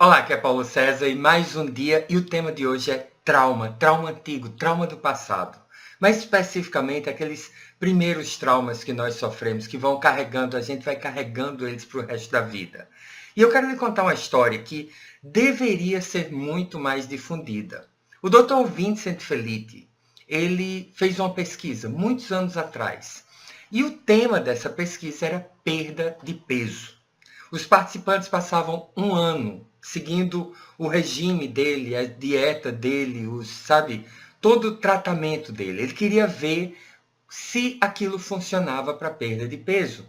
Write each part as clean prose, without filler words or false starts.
Olá, aqui é Paulo César e mais um dia e o tema de hoje é trauma, trauma antigo, trauma do passado. Mais especificamente aqueles primeiros traumas que nós sofremos, que vão carregando, a gente vai carregando eles para o resto da vida. E eu quero lhe contar uma história que deveria ser muito mais difundida. O Dr. Vincent Felitti, ele fez uma pesquisa muitos anos atrás. E o tema dessa pesquisa era perda de peso. Os participantes passavam um ano seguindo o regime dele, a dieta dele, todo o tratamento dele. Ele queria ver se aquilo funcionava para perda de peso.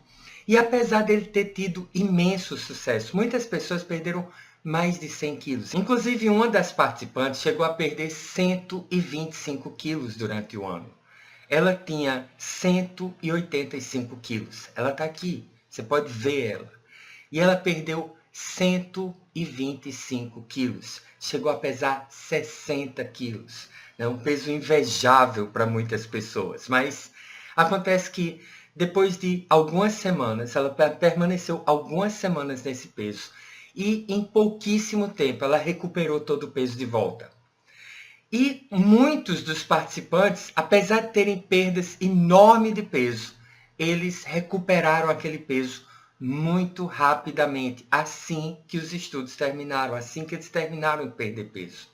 E apesar dele ter tido imenso sucesso, muitas pessoas perderam mais de 100 quilos. Inclusive, uma das participantes chegou a perder 125 quilos durante o ano. Ela tinha 185 quilos. Ela está aqui, você pode ver ela. E ela perdeu 125 quilos. Chegou a pesar 60 quilos. É um peso invejável para muitas pessoas. Mas acontece que depois de algumas semanas, ela permaneceu algumas semanas nesse peso. E em pouquíssimo tempo ela recuperou todo o peso de volta. E muitos dos participantes, apesar de terem perdas enormes de peso, eles recuperaram aquele peso muito rapidamente, assim que os estudos terminaram, assim que eles terminaram de perder peso.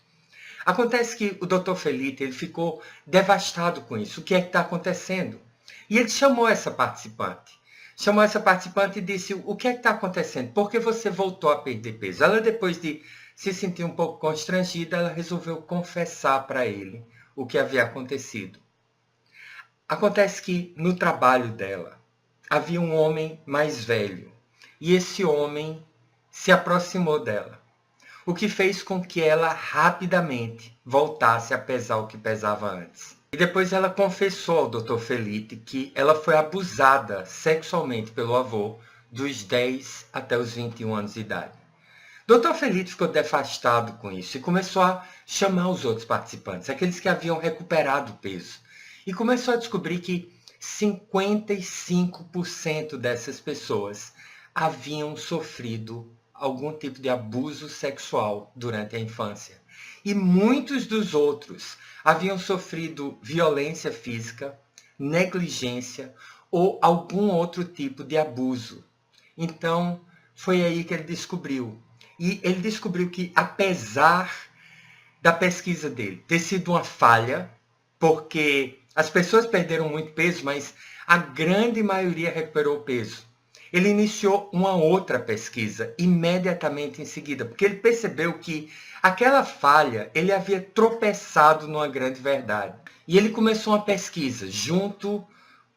Acontece que o Dr. Felitti ele ficou devastado com isso. O que é que está acontecendo? E ele chamou essa participante. Chamou essa participante e disse, o que é que está acontecendo? Por que você voltou a perder peso? Ela, depois de se sentir um pouco constrangida, ela resolveu confessar para ele o que havia acontecido. Acontece que no trabalho dela havia um homem mais velho e esse homem se aproximou dela, o que fez com que ela rapidamente voltasse a pesar o que pesava antes. E depois ela confessou ao Dr. Felitti que ela foi abusada sexualmente pelo avô dos 10 até os 21 anos de idade. Dr. Felitti ficou devastado com isso e começou a chamar os outros participantes, aqueles que haviam recuperado o peso. E começou a descobrir que 55% dessas pessoas haviam sofrido algum tipo de abuso sexual durante a infância. E muitos dos outros haviam sofrido violência física, negligência ou algum outro tipo de abuso. Então, foi aí que ele descobriu. E ele descobriu que, apesar da pesquisa dele ter sido uma falha, porque as pessoas perderam muito peso, mas a grande maioria recuperou o peso. Ele iniciou uma outra pesquisa imediatamente em seguida, porque ele percebeu que aquela falha ele havia tropeçado numa grande verdade. E ele começou uma pesquisa junto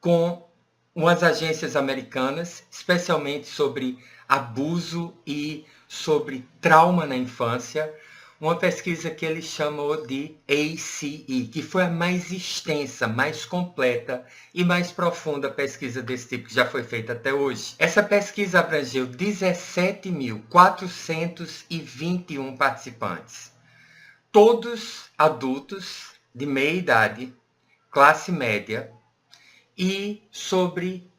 com umas agências americanas, especialmente sobre abuso e sobre trauma na infância, uma pesquisa que ele chamou de ACE, que foi a mais extensa, mais completa e mais profunda pesquisa desse tipo que já foi feita até hoje. Essa pesquisa abrangeu 17.421 participantes, todos adultos de meia idade, classe média, e sobre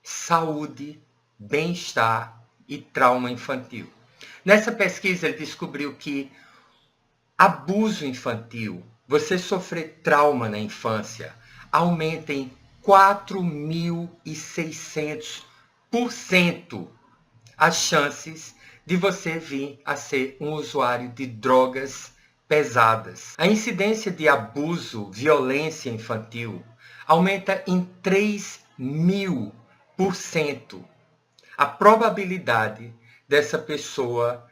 saúde, bem-estar e trauma infantil. Nessa pesquisa ele descobriu que abuso infantil, você sofrer trauma na infância, aumenta em 4.600% as chances de você vir a ser um usuário de drogas pesadas. A incidência de abuso, violência infantil, aumenta em 3.000% a probabilidade dessa pessoa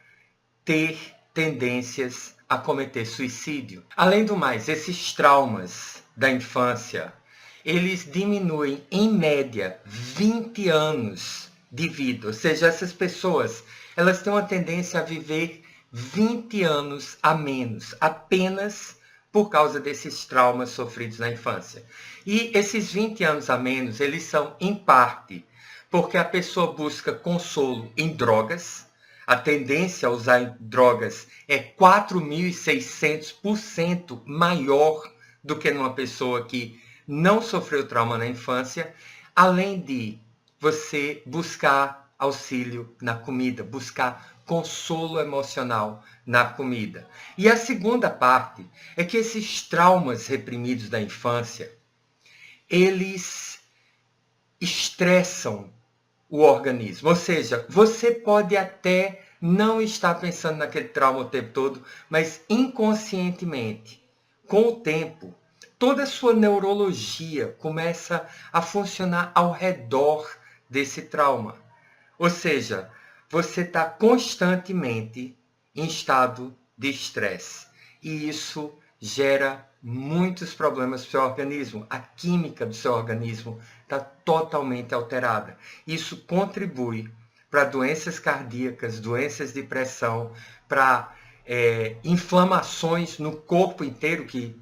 ter tendências a cometer suicídio. Além do mais, esses traumas da infância, eles diminuem em média 20 anos de vida. Ou seja, essas pessoas, elas têm uma tendência a viver 20 anos a menos, apenas por causa desses traumas sofridos na infância. E esses 20 anos a menos, eles são em parte porque a pessoa busca consolo em drogas. A tendência a usar drogas é 4.600% maior do que numa pessoa que não sofreu trauma na infância, além de você buscar auxílio na comida, buscar consolo emocional na comida. E a segunda parte é que esses traumas reprimidos da infância, eles estressam o organismo. Ou seja, você pode até não estar pensando naquele trauma o tempo todo, mas inconscientemente, com o tempo, toda a sua neurologia começa a funcionar ao redor desse trauma. Ou seja, você está constantemente em estado de estresse. E isso gera muitos problemas para o seu organismo. A química do seu organismo está totalmente alterada. Isso contribui para doenças cardíacas, doenças de pressão, para inflamações no corpo inteiro, que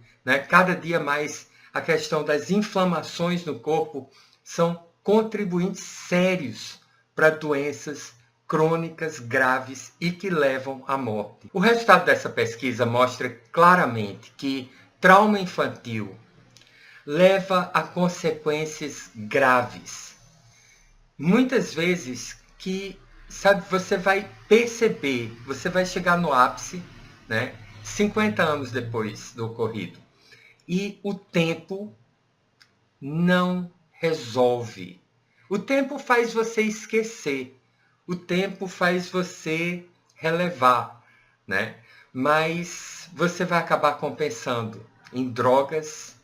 cada dia mais a questão das inflamações no corpo são contribuintes sérios para doenças crônicas graves e que levam à morte. O resultado dessa pesquisa mostra claramente que trauma infantil leva a consequências graves. Muitas vezes que, você vai perceber, você vai chegar no ápice, 50 anos depois do ocorrido. E o tempo não resolve. O tempo faz você esquecer. O tempo faz você relevar, Mas você vai acabar compensando em drogas,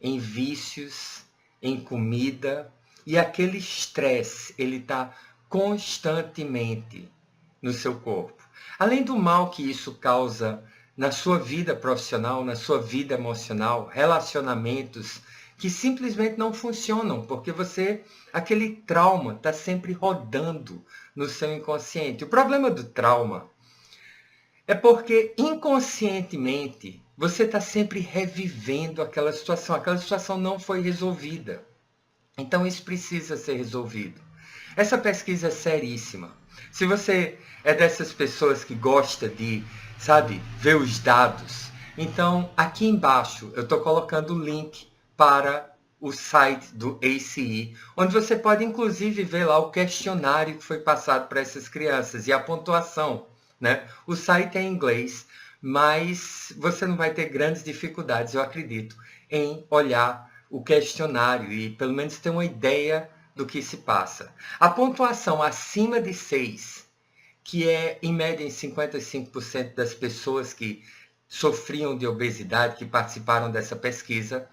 em vícios, em comida. E aquele estresse, ele está constantemente no seu corpo. Além do mal que isso causa na sua vida profissional, na sua vida emocional, relacionamentos que simplesmente não funcionam, porque aquele trauma está sempre rodando no seu inconsciente. O problema do trauma é porque inconscientemente você está sempre revivendo aquela situação não foi resolvida. Então isso precisa ser resolvido. Essa pesquisa é seríssima. Se você é dessas pessoas que gosta de, ver os dados, então aqui embaixo eu estou colocando o link para o site do ACE, onde você pode inclusive ver lá o questionário que foi passado para essas crianças e a pontuação, O site é em inglês, mas você não vai ter grandes dificuldades, eu acredito, em olhar o questionário e pelo menos ter uma ideia do que se passa. A pontuação acima de 6, que é em média em 55% das pessoas que sofriam de obesidade, que participaram dessa pesquisa,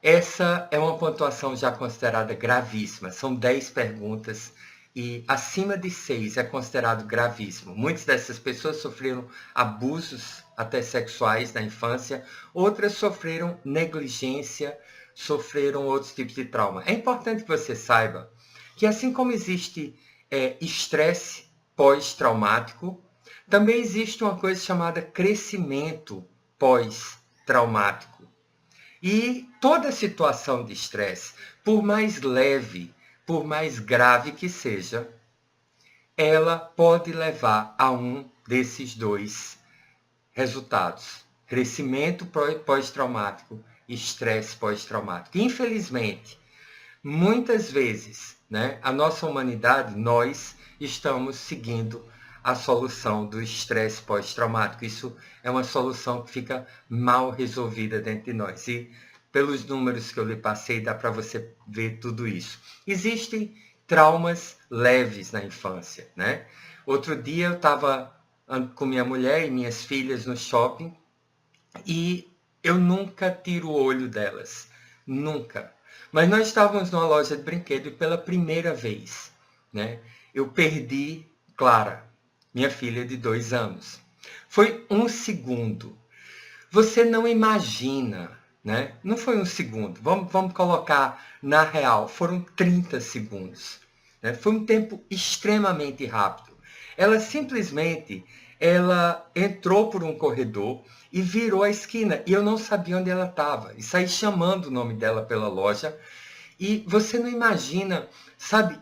essa é uma pontuação já considerada gravíssima. São 10 perguntas e acima de 6 é considerado gravíssimo. Muitas dessas pessoas sofreram abusos até sexuais na infância, outras sofreram negligência, sofreram outros tipos de trauma. É importante que você saiba que assim como existe estresse pós-traumático, também existe uma coisa chamada crescimento pós-traumático. E toda situação de estresse, por mais leve, por mais grave que seja, ela pode levar a um desses dois resultados. Crescimento pós-traumático e estresse pós-traumático. Infelizmente, muitas vezes, a nossa humanidade, nós estamos seguindo a solução do estresse pós-traumático. Isso é uma solução que fica mal resolvida dentro de nós. E pelos números que eu lhe passei, dá para você ver tudo isso. Existem traumas leves na infância, Outro dia eu estava com minha mulher e minhas filhas no shopping e eu nunca tiro o olho delas. Nunca. Mas nós estávamos numa loja de brinquedo e pela primeira vez, eu perdi Clara, minha filha de 2 anos. Foi 1 segundo. Você não imagina, Não foi 1 segundo. Vamos colocar na real. Foram 30 segundos. Foi um tempo extremamente rápido. Ela simplesmente entrou por um corredor e virou a esquina. E eu não sabia onde ela estava. E saí chamando o nome dela pela loja. E você não imagina,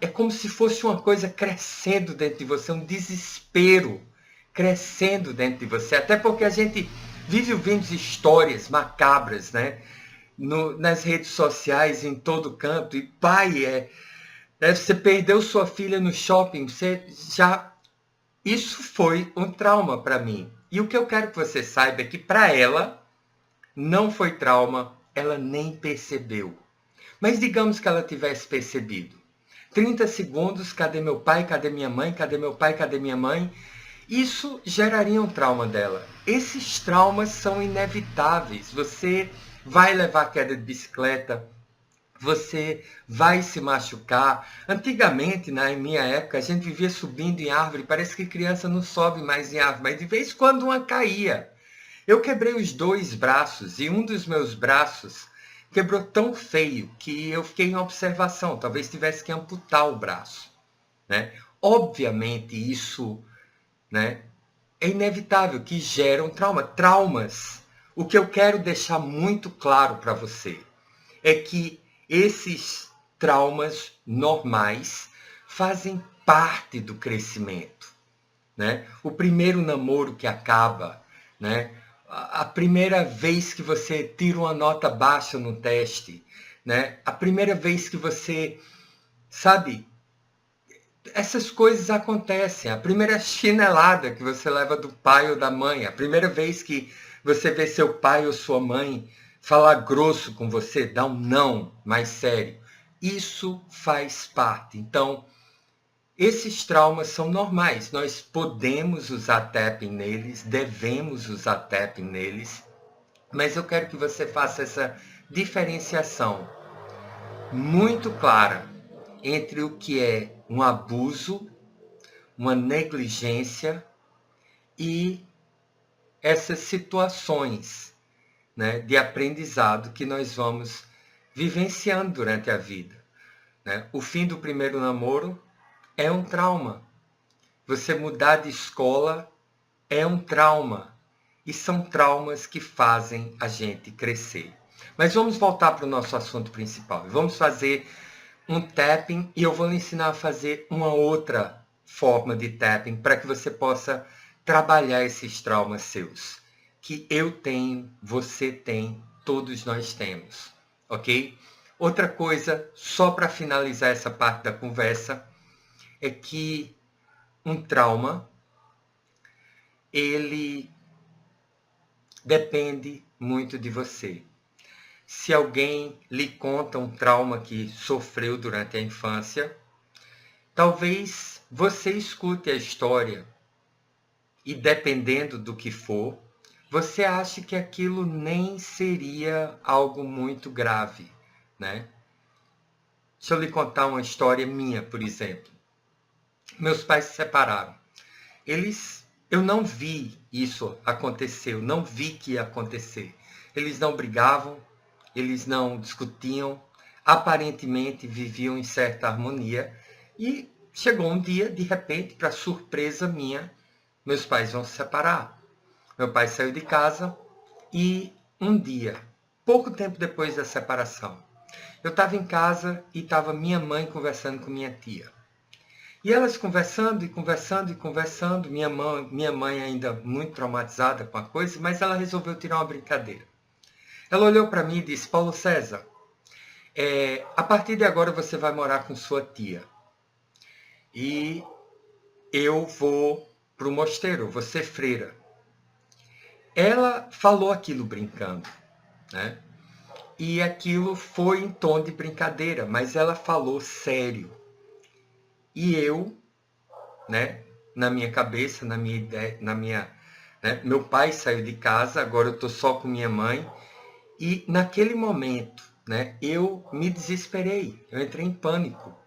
é como se fosse uma coisa crescendo dentro de você, um desespero crescendo dentro de você. Até porque a gente vive ouvindo histórias macabras, nas redes sociais, em todo canto. E pai, você perdeu sua filha no shopping, você já isso foi um trauma para mim. E o que eu quero que você saiba é que para ela não foi trauma, ela nem percebeu. Mas digamos que ela tivesse percebido. 30 segundos, cadê meu pai, cadê minha mãe, cadê meu pai, cadê minha mãe? Isso geraria um trauma dela. Esses traumas são inevitáveis. Você vai levar queda de bicicleta, você vai se machucar. Antigamente, na minha época, a gente vivia subindo em árvore. Parece que criança não sobe mais em árvore, mas de vez em quando uma caía. Eu quebrei os 2 braços e um dos meus braços quebrou tão feio que eu fiquei em observação. Talvez tivesse que amputar o braço, né? Obviamente isso, né, é inevitável que gera um trauma. Traumas. O que eu quero deixar muito claro para você é que esses traumas normais fazem parte do crescimento, né? O primeiro namoro que acaba, né? A primeira vez que você tira uma nota baixa no teste, né? A primeira vez que você, sabe, essas coisas acontecem. A primeira chinelada que você leva do pai ou da mãe, a primeira vez que você vê seu pai ou sua mãe falar grosso com você, dar um não mais sério. Isso faz parte. Então, esses traumas são normais. Nós podemos usar tapping neles, devemos usar tapping neles, mas eu quero que você faça essa diferenciação muito clara entre o que é um abuso, uma negligência e essas situações, né, de aprendizado que nós vamos vivenciando durante a vida, né? O fim do primeiro namoro é um trauma. Você mudar de escola é um trauma. E são traumas que fazem a gente crescer. Mas vamos voltar para o nosso assunto principal. Vamos fazer um tapping e eu vou lhe ensinar a fazer uma outra forma de tapping para que você possa trabalhar esses traumas seus. Que eu tenho, você tem, todos nós temos. Ok? Outra coisa, só para finalizar essa parte da conversa, é que um trauma, ele depende muito de você. Se alguém lhe conta um trauma que sofreu durante a infância, talvez você escute a história e, dependendo do que for, você ache que aquilo nem seria algo muito grave, né? Deixa eu lhe contar uma história minha, por exemplo. Meus pais se separaram. Eu não vi isso acontecer, eu não vi que ia acontecer. Eles não brigavam, eles não discutiam, aparentemente viviam em certa harmonia. E chegou um dia, de repente, para surpresa minha, meus pais vão se separar. Meu pai saiu de casa e um dia, pouco tempo depois da separação, eu estava em casa e estava minha mãe conversando com minha tia. E elas conversando e conversando e conversando, minha mãe ainda muito traumatizada com a coisa, mas ela resolveu tirar uma brincadeira. Ela olhou para mim e disse: Paulo César, a partir de agora você vai morar com sua tia. E eu vou para o mosteiro, vou ser freira. Ela falou aquilo brincando, né? E aquilo foi em tom de brincadeira, mas ela falou sério. E eu, né, na minha cabeça, na minha ideia, né, meu pai saiu de casa, agora eu estou só com minha mãe. E naquele momento, né, eu me desesperei, eu entrei em pânico,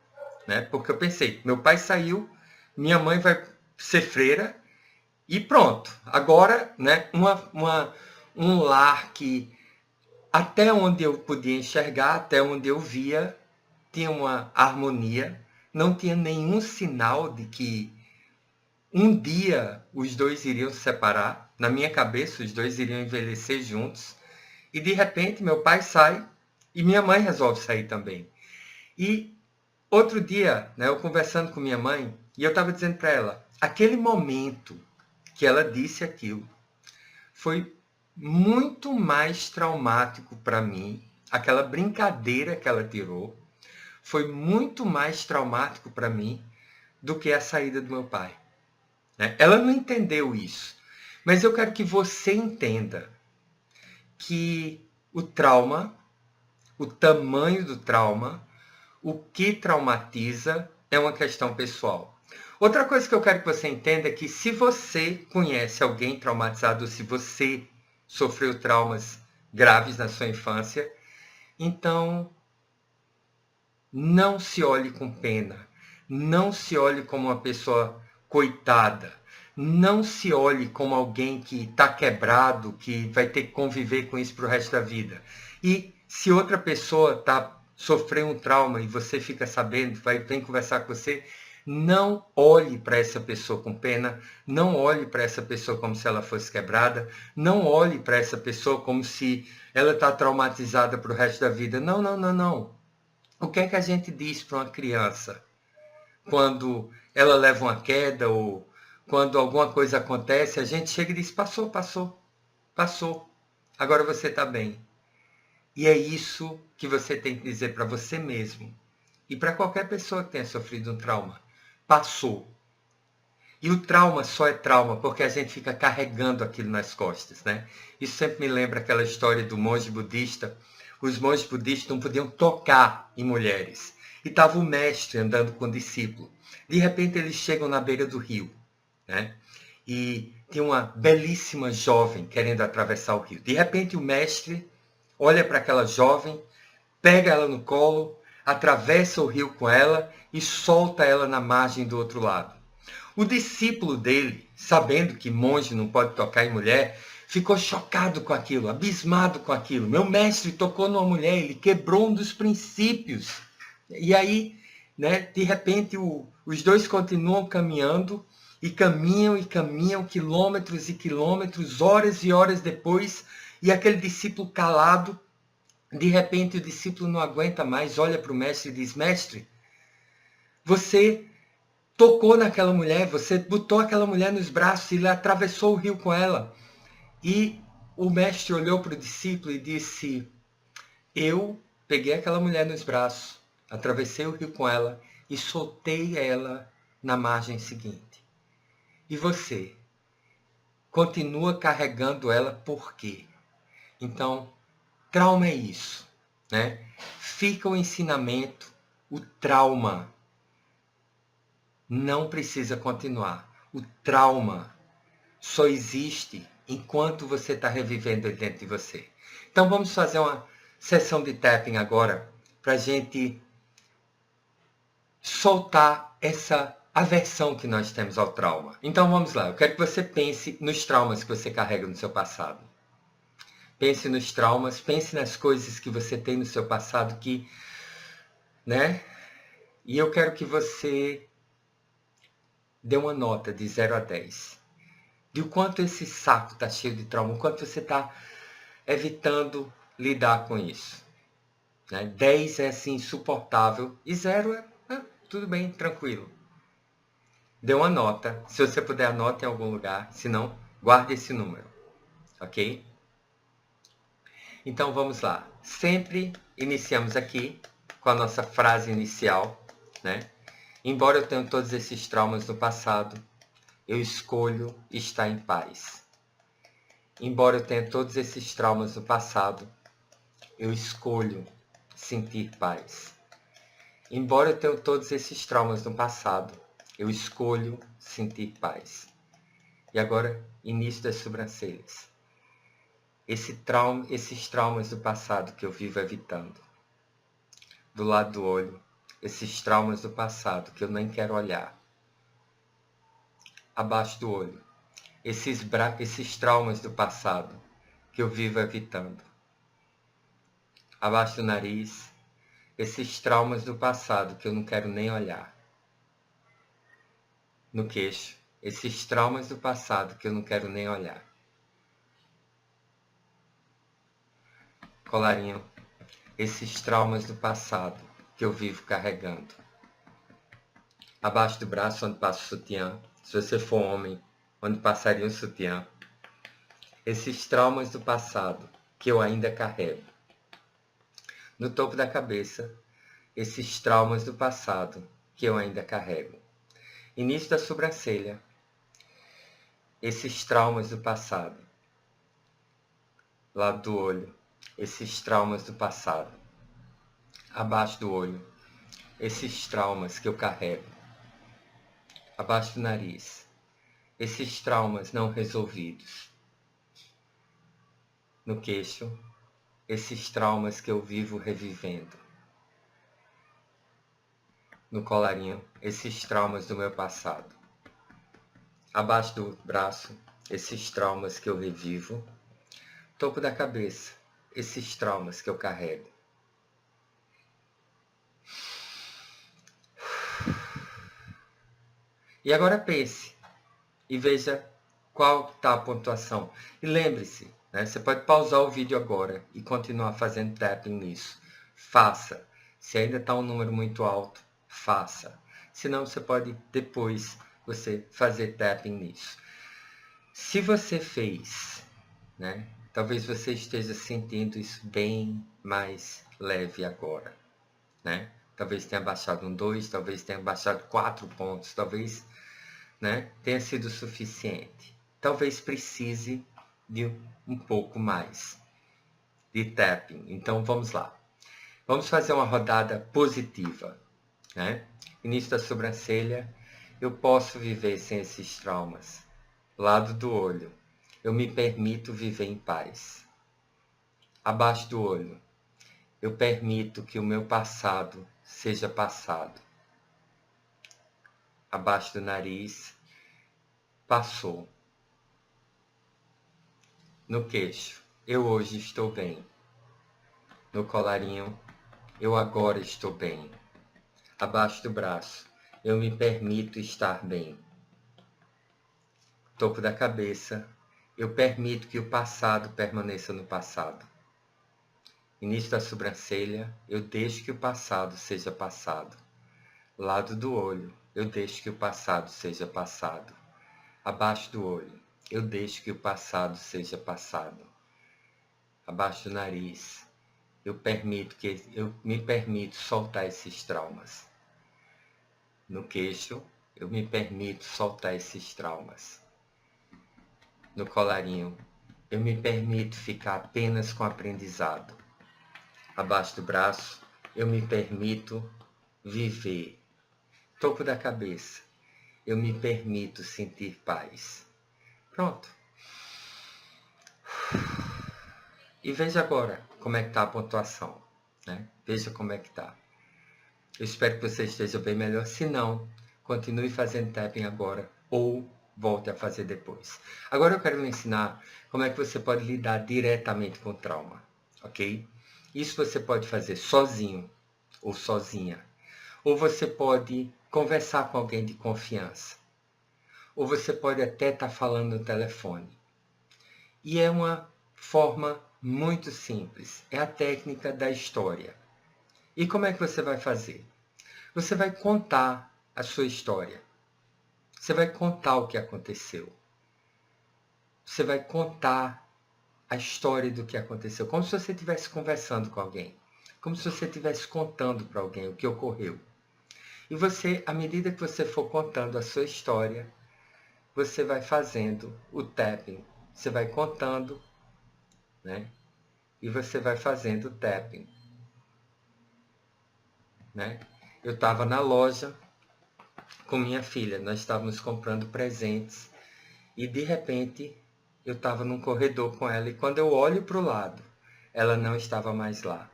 né, porque eu pensei, meu pai saiu, minha mãe vai ser freira e pronto. Agora, né, um lar que até onde eu podia enxergar, até onde eu via, tinha uma harmonia, não tinha nenhum sinal de que um dia os dois iriam se separar. Na minha cabeça, os dois iriam envelhecer juntos. E de repente, meu pai sai e minha mãe resolve sair também. E outro dia, né, eu conversando com minha mãe, e eu estava dizendo para ela, aquele momento que ela disse aquilo foi muito mais traumático para mim. Aquela brincadeira que ela tirou foi muito mais traumático para mim do que a saída do meu pai. né? Ela não entendeu isso. Mas eu quero que você entenda que o trauma, o tamanho do trauma, o que traumatiza é uma questão pessoal. Outra coisa que eu quero que você entenda é que se você conhece alguém traumatizado, ou se você sofreu traumas graves na sua infância, então não se olhe com pena, não se olhe como uma pessoa coitada, não se olhe como alguém que está quebrado, que vai ter que conviver com isso para o resto da vida. E se outra pessoa está sofrendo um trauma e você fica sabendo, vem conversar com você, não olhe para essa pessoa com pena, não olhe para essa pessoa como se ela fosse quebrada, não olhe para essa pessoa como se ela está traumatizada para o resto da vida. Não, não, não, não. O que é que a gente diz para uma criança quando ela leva uma queda ou quando alguma coisa acontece? A gente chega e diz: passou, passou, passou. Agora você está bem. E é isso que você tem que dizer para você mesmo e para qualquer pessoa que tenha sofrido um trauma. Passou. E o trauma só é trauma porque a gente fica carregando aquilo nas costas, né? Isso sempre me lembra aquela história do monge budista. Os monges budistas não podiam tocar em mulheres. E estava o mestre andando com o discípulo. De repente eles chegam na beira do rio, né? E tem uma belíssima jovem querendo atravessar o rio. De repente o mestre olha para aquela jovem, pega ela no colo, atravessa o rio com ela e solta ela na margem do outro lado. O discípulo dele, sabendo que monge não pode tocar em mulher, ficou chocado com aquilo, abismado com aquilo. Meu mestre tocou numa mulher, ele quebrou um dos princípios. E aí, né, de repente, os dois continuam caminhando, e caminham, quilômetros e quilômetros, horas e horas depois, e aquele discípulo calado, de repente o discípulo não aguenta mais, olha para o mestre e diz: mestre, você tocou naquela mulher, você botou aquela mulher nos braços e ele atravessou o rio com ela. E o mestre olhou para o discípulo e disse: eu peguei aquela mulher nos braços, atravessei o rio com ela e soltei ela na margem seguinte. E você continua carregando ela por quê? Então, trauma é isso, né? Fica o ensinamento, o trauma não precisa continuar. O trauma só existe enquanto você está revivendo ele dentro de você. Então vamos fazer uma sessão de tapping agora para a gente soltar essa aversão que nós temos ao trauma. Então vamos lá, eu quero que você pense nos traumas que você carrega no seu passado. Pense nos traumas, pense nas coisas que você tem no seu passado que, né? E eu quero que você dê uma nota de 0 a 10. De o quanto esse saco está cheio de trauma, o quanto você está evitando lidar com isso. Né? 10 é assim, insuportável, e 0 é tudo bem, tranquilo. Dê uma nota, se você puder anote em algum lugar, se não, guarde esse número, ok? Então vamos lá. Sempre iniciamos aqui com a nossa frase inicial, né? Embora eu tenha todos esses traumas no passado, eu escolho estar em paz. Embora eu tenha todos esses traumas no passado, eu escolho sentir paz. Embora eu tenha todos esses traumas no passado, eu escolho sentir paz. E agora, início das sobrancelhas. Esses traumas do passado que eu vivo evitando. Do lado do olho, esses traumas do passado que eu nem quero olhar. Abaixo do olho, esses traumas do passado que eu vivo evitando. Abaixo do nariz, esses traumas do passado que eu não quero nem olhar. No queixo, esses traumas do passado que eu não quero nem olhar. Colarinho, esses traumas do passado que eu vivo carregando. Abaixo do braço, onde passa o sutiã, se você for homem, onde passaria o sutiã. Esses traumas do passado que eu ainda carrego. No topo da cabeça, esses traumas do passado que eu ainda carrego. Início da sobrancelha, esses traumas do passado. Lado do olho, esses traumas do passado. Abaixo do olho, esses traumas que eu carrego. Abaixo do nariz, esses traumas não resolvidos. No queixo, esses traumas que eu vivo revivendo. No colarinho, esses traumas do meu passado. Abaixo do braço, esses traumas que eu revivo. Topo da cabeça, esses traumas que eu carrego. E agora pense e veja qual está a pontuação. E lembre-se, né, você pode pausar o vídeo agora e continuar fazendo tapping nisso. Faça. Se ainda está um número muito alto, faça. Senão você pode depois você fazer tapping nisso. Se você fez, né, talvez você esteja sentindo isso bem mais leve agora, né? Talvez tenha baixado um 2, talvez tenha baixado 4 pontos, talvez, né, tenha sido suficiente. Talvez precise de um pouco mais de tapping. Então vamos lá. Vamos fazer uma rodada positiva, né? Início da sobrancelha, eu posso viver sem esses traumas. Lado do olho, eu me permito viver em paz. Abaixo do olho, eu permito que o meu passado seja passado. Abaixo do nariz, passou. No queixo, eu hoje estou bem. No colarinho, eu agora estou bem. Abaixo do braço, eu me permito estar bem. Topo da cabeça, eu permito que o passado permaneça no passado. Início da sobrancelha, eu deixo que o passado seja passado. Lado do olho, eu deixo que o passado seja passado. Abaixo do olho, eu deixo que o passado seja passado. Abaixo do nariz, eu me permito soltar esses traumas. No queixo, eu me permito soltar esses traumas. No colarinho, eu me permito ficar apenas com aprendizado. Abaixo do braço, eu me permito viver. Topo da cabeça, eu me permito sentir paz. Pronto. E veja agora como é que está a pontuação, né? Veja como é que está. Eu espero que você esteja bem melhor. Se não, continue fazendo tapping agora ou volte a fazer depois. Agora eu quero lhe ensinar como é que você pode lidar diretamente com o trauma, ok? Isso você pode fazer sozinho ou sozinha. Ou você pode conversar com alguém de confiança. Ou você pode até estar falando no telefone. E é uma forma muito simples. É a técnica da história. E como é que você vai fazer? Você vai contar a sua história. Você vai contar o que aconteceu. Você vai contar a história do que aconteceu, como se você estivesse conversando com alguém, como se você estivesse contando para alguém o que ocorreu. E você, à medida que você for contando a sua história, você vai fazendo o tapping. Você vai contando, né? E você vai fazendo o tapping, né? Eu estava na loja com minha filha, nós estávamos comprando presentes e de repente eu estava num corredor com ela e quando eu olho para o lado, ela não estava mais lá.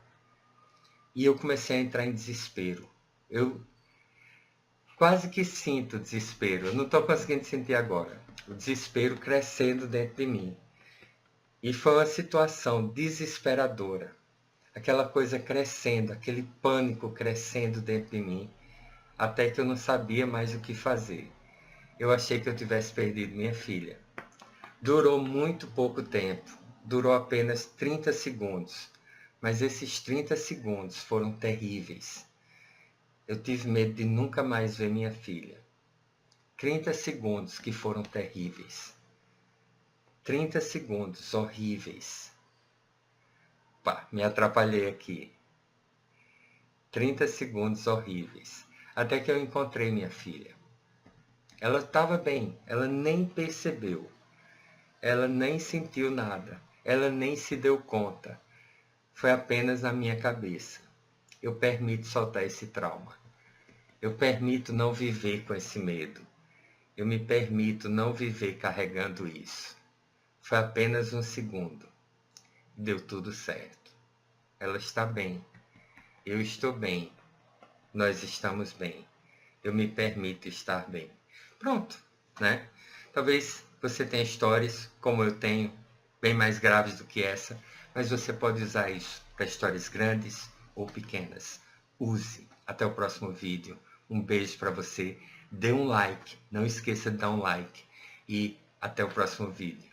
E eu comecei a entrar em desespero. Eu quase que sinto desespero. Eu não estou conseguindo sentir agora. O desespero crescendo dentro de mim. E foi uma situação desesperadora. Aquela coisa crescendo, aquele pânico crescendo dentro de mim. Até que eu não sabia mais o que fazer. Eu achei que eu tivesse perdido minha filha. Durou muito pouco tempo. Durou apenas 30 segundos. Mas esses 30 segundos foram terríveis. Eu tive medo de nunca mais ver minha filha. 30 segundos que foram terríveis. 30 segundos horríveis. Pá, me atrapalhei aqui. 30 segundos horríveis. Até que eu encontrei minha filha. Ela estava bem, ela nem percebeu. Ela nem sentiu nada. Ela nem se deu conta. Foi apenas na minha cabeça. Eu permito soltar esse trauma. Eu permito não viver com esse medo. Eu me permito não viver carregando isso. Foi apenas um segundo. Deu tudo certo. Ela está bem. Eu estou bem. Nós estamos bem. Eu me permito estar bem. Pronto, né? Talvez você tenha histórias, como eu tenho, bem mais graves do que essa, mas você pode usar isso para histórias grandes ou pequenas. Use. Até o próximo vídeo. Um beijo para você. Dê um like. Não esqueça de dar um like. E até o próximo vídeo.